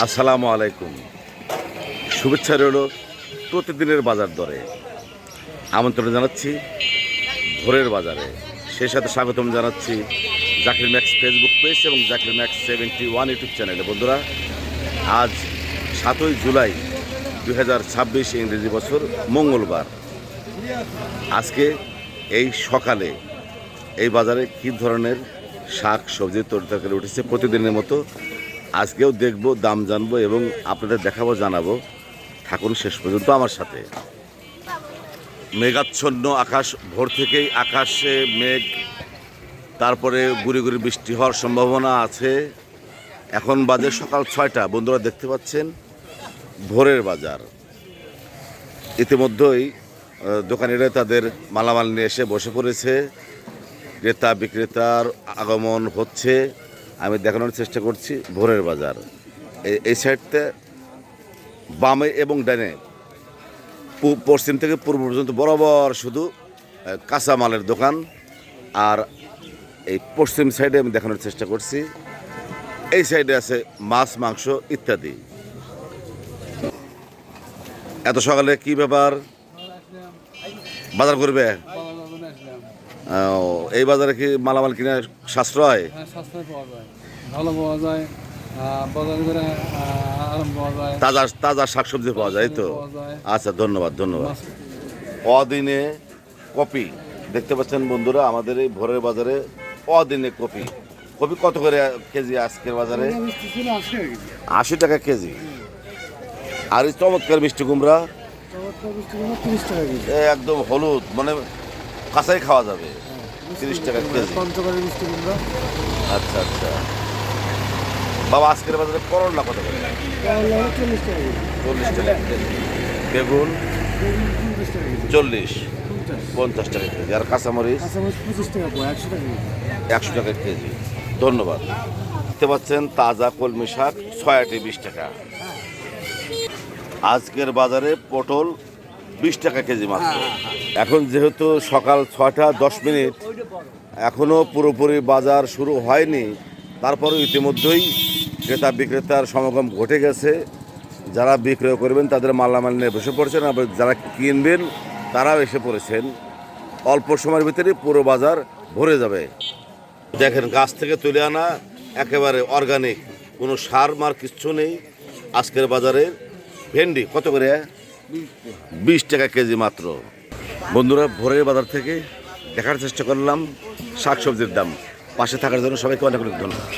আসসালামু আলাইকুম। শুভেচ্ছা রইল প্রতিদিনের বাজার দরে। আমন্ত্রণ জানাচ্ছি ভোরের বাজারে। সেই সাথে স্বাগতম জানাচ্ছি জাকির ম্যাক্স ফেসবুক পেজ এবং জাকির ম্যাক্স 71 ইউটিউব চ্যানেলে। বন্ধুরা, আজ 7ই জুলাই 2026 ইংরেজি বছর, মঙ্গলবার। আজকে এই সকালে এই বাজারে কী ধরনের শাক সবজি তরকারি উঠেছে প্রতিদিনের মতো আজকেও দেখব, দাম জানবো এবং আপনাদের দেখাবো, জানাবো। থাকুন শেষ পর্যন্ত আমার সাথে। মেঘাচ্ছন্ন আকাশ, ভোর থেকেই আকাশে মেঘ, তারপরে গুড়ি গুড়ি বৃষ্টি হওয়ার সম্ভাবনা আছে। এখন বাজে সকাল 6টা। বন্ধুরা দেখতে পাচ্ছেন ভোরের বাজার। ইতিমধ্যেই দোকানিরা তাদের মালামাল নিয়ে এসে বসে পড়েছে। ক্রেতা বিক্রেতার আগমন হচ্ছে। আমি দেখানোর চেষ্টা করছি ভোরের বাজার। এই সাইডতে বামে এবং ডানে, পশ্চিম থেকে পূর্ব পর্যন্ত বরাবর শুধু কাঁচামালের দোকান। আর এই পশ্চিম সাইডে আমি দেখানোর চেষ্টা করছি, এই সাইডে আছে মাছ, মাংস ইত্যাদি। এত সকালে কি ব্যাপার, বাজার করবে? এই বাজারে কি মালামাল কিনে সাশ্রয়? ভালো পাওয়া যায়, বাজার করে আরাম পাওয়া যায়, তাজা তাজা শাকসবজি পাওয়া যায়। তো আচ্ছা, ধন্যবাদ ধন্যবাদ। অদিনে কপি দেখতে পাচ্ছেন বন্ধুরা, আমাদের এই ভোরের বাজারে অদিনে কপি। কপি কত করে কেজি আজকের বাজারে? 80 টাকা কেজি। আর এই চমৎকার মিষ্টি কুমড়া একদম হলুদ, মানে কাঁচাই খাওয়া যাবে, 30 টাকা কেজি। আচ্ছা আচ্ছা বাবা, আজকের বাজারে করলা কত করে? 40 টাকা কেজি। বেগুন 40, 50 টাকা কেজি। আর কাঁচামরিচ 100 টাকা কেজি। ধন্যবাদ। দেখতে পাচ্ছেন তাজা কলমি শাক 6 20 টাকা। আজকের বাজারে পটল 20 টাকা কেজি মাত্র। এখন যেহেতু সকাল 6টা 10 মিনিট, এখনও পুরোপুরি বাজার শুরু হয়নি, তারপরেও ইতিমধ্যেই ক্রেতা বিক্রেতার সমাগম ঘটে গেছে। যারা বিক্রয় করবেন তাদের মালামাল নিয়ে বসে পড়েছেন, আবার যারা কিনবেন তারাও এসে পড়েছেন। অল্প সময়ের ভিতরে পুরো বাজার ভরে যাবে। দেখেন, গাছ থেকে তুলে আনা একেবারে অর্গানিক, কোনো সার মার কিচ্ছু নেই। আজকের বাজারে ভেন্ডি কত করে? 20 টাকা কেজি মাত্র। বন্ধুরা, ভোরের বাজার থেকে দেখার চেষ্টা করলাম শাকসবজির দাম। পাশে থাকার জন্য সবাইকে অনেক অনেক ধন্যবাদ।